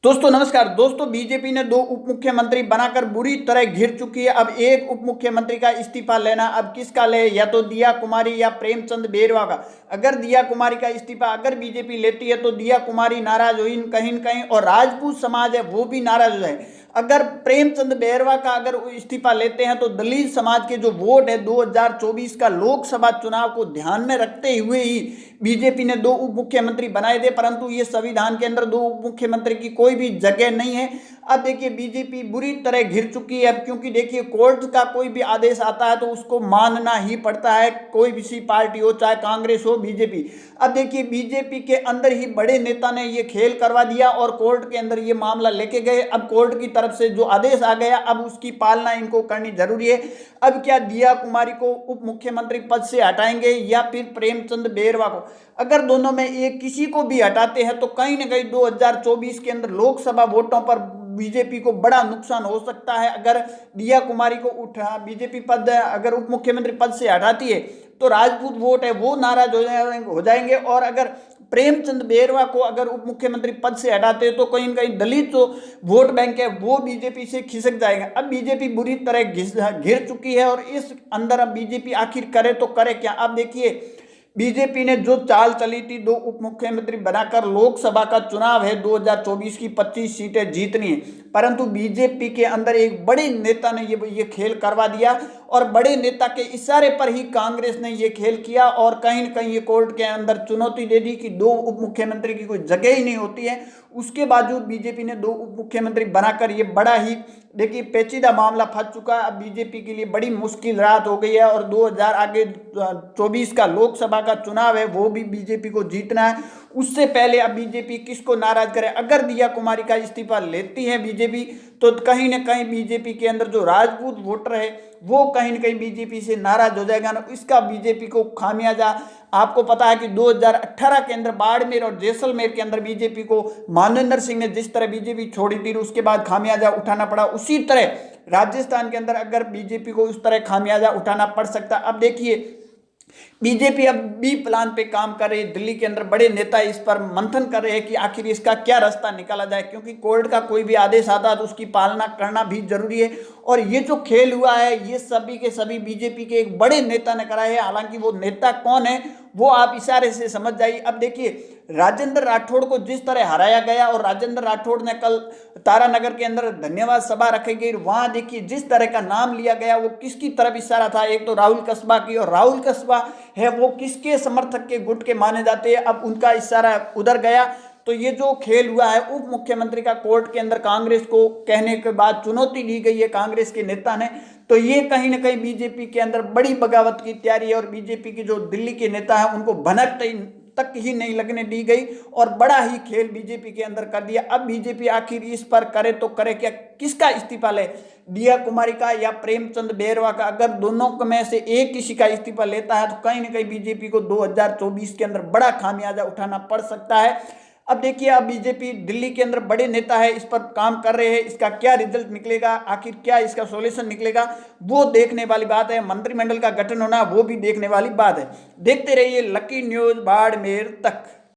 दोस्तों नमस्कार। दोस्तों बीजेपी ने दो उप मुख्यमंत्री बनाकर बुरी तरह घिर चुकी है। अब एक उप मुख्यमंत्री का इस्तीफा लेना, अब किसका ले, या तो दिया कुमारी या प्रेमचंद बेरवा का। अगर दिया कुमारी का इस्तीफा अगर बीजेपी लेती है तो दिया कुमारी नाराज हुई कहीं न कहीं, और राजपूत समाज है वो भी नाराज हो जाए। अगर प्रेमचंद बेरवा का अगर इस्तीफा लेते हैं तो दलित समाज के जो वोट है 2024 का लोकसभा चुनाव को ध्यान में रखते हुए ही बीजेपी ने दो उप मुख्यमंत्री बनाए थे, परंतु ये संविधान के अंदर दो उप मुख्यमंत्री की कोई भी जगह नहीं है। अब देखिए बीजेपी बुरी तरह घिर चुकी है। अब क्योंकि देखिए कोर्ट का कोई भी आदेश आता है तो उसको मानना ही पड़ता है, कोई भी सी पार्टी हो, चाहे कांग्रेस हो, बीजेपी। अब देखिए बीजेपी के अंदर ही बड़े नेता ने ये खेल करवा दिया और कोर्ट के अंदर ये मामला लेके गए। अब कोर्ट की तरफ से जो आदेश आ गया अब उसकी पालना इनको करनी जरूरी है। अब क्या दिया कुमारी को उप मुख्यमंत्री पद से हटाएंगे या फिर प्रेमचंद बेरवा को? अगर दोनों में एक किसी को भी हटाते हैं तो कहीं ना कहीं 2024 के अंदर लोकसभा वोटों पर बीजेपी को बड़ा नुकसान हो सकता है। अगर दिया कुमारी को उठा बीजेपी पद अगर उप मुख्यमंत्री पद से हटाती है तो राजपूत वोट है वो नाराज हो जाएंगे, और अगर प्रेमचंद बेरवा को अगर उप मुख्यमंत्री पद से हटाते हैं तो कहीं न कहीं दलित जो वोट बैंक है वो बीजेपी से खिसक जाएगा। अब बीजेपी बुरी तरह घिर चुकी है और इस अंदर अब बीजेपी आखिर करे तो करे क्या? अब देखिए बीजेपी ने जो चाल चली थी दो उप मुख्यमंत्री बनाकर लोकसभा का चुनाव है 2024 की 25 सीटें जीतनी है, परंतु बीजेपी के अंदर एक बड़े नेता ने ये खेल करवा दिया और बड़े नेता के इशारे पर ही कांग्रेस ने ये खेल किया और कहीं न कहीं ये कोर्ट के अंदर चुनौती दे दी कि दो उप मुख्यमंत्री की कोई जगह ही नहीं होती है। उसके बावजूद बीजेपी ने दो उप मुख्यमंत्री बनाकर ये बड़ा ही देखिए पेचीदा मामला फंस चुका है। अब बीजेपी के लिए बड़ी मुश्किल रात हो गई है और 2024 का लोकसभा का चुनाव है वो भी बीजेपी को जीतना है। उससे पहले अब बीजेपी किसको नाराज करे? अगर दिया कुमारी का इस्तीफा लेती है बीजेपी तो कहीं ना कहीं बीजेपी के अंदर जो राजपूत वोटर है वो कहीं ना कहीं बीजेपी से नाराज हो जाएगा ना, इसका बीजेपी को खामियाजा आपको पता है कि 2018 के अंदर बाड़मेर और जैसलमेर के अंदर बीजेपी को मानवेंद्र सिंह ने जिस तरह बीजेपी छोड़ी थी उसके बाद खामियाजा उठाना पड़ा, उसी तरह राजस्थान के अंदर अगर बीजेपी को उस तरह खामियाजा उठाना पड़ सकता। अब देखिए बीजेपी अब बी प्लान पे काम कर रही है। दिल्ली के अंदर बड़े नेता इस पर मंथन कर रहे हैं कि आखिर इसका क्या रास्ता निकाला जाए, क्योंकि कोर्ट का कोई भी आदेश आता है तो उसकी पालना करना भी जरूरी है। और ये जो खेल हुआ है ये सभी के सभी बीजेपी के एक बड़े नेता ने करा है। हालांकि वो नेता कौन है वो आप इशारे से समझ जाइए। अब देखिए राजेंद्र राठौड़ को जिस तरह हराया गया और राजेंद्र राठौड़ ने कल तारानगर के अंदर धन्यवाद सभा रखी गई, वहां देखिए जिस तरह का नाम लिया गया वो किसकी तरफ इशारा था? एक तो राहुल कस्बा की, और राहुल कस्बा है वो किसके समर्थक के गुट के माने जाते हैं, अब उनका इशारा उधर गया। तो ये जो खेल हुआ है उप मुख्यमंत्री का कोर्ट के अंदर कांग्रेस को कहने के बाद चुनौती दी गई है कांग्रेस के नेता ने, तो ये कहीं ना कहीं बीजेपी के अंदर बड़ी बगावत की तैयारी है और बीजेपी के जो दिल्ली के नेता हैं उनको भनक तक ही नहीं लगने दी गई और बड़ा ही खेल बीजेपी के अंदर कर दिया। अब बीजेपी आखिर इस पर करे तो करे क्या? किसका इस्तीफा ले, दिया कुमारी का या प्रेमचंद बेरवा का? अगर दोनों में से एक किसी का इस्तीफा लेता है तो कहीं ना कहीं बीजेपी को 2024 के अंदर बड़ा खामियाजा उठाना पड़ सकता है। अब देखिए अब बीजेपी दिल्ली के अंदर बड़े नेता है इस पर काम कर रहे हैं, इसका क्या रिजल्ट निकलेगा, आखिर क्या इसका सॉल्यूशन निकलेगा वो देखने वाली बात है। मंत्रिमंडल का गठन होना वो भी देखने वाली बात है। देखते रहिए लकी न्यूज बाड़मेर तक।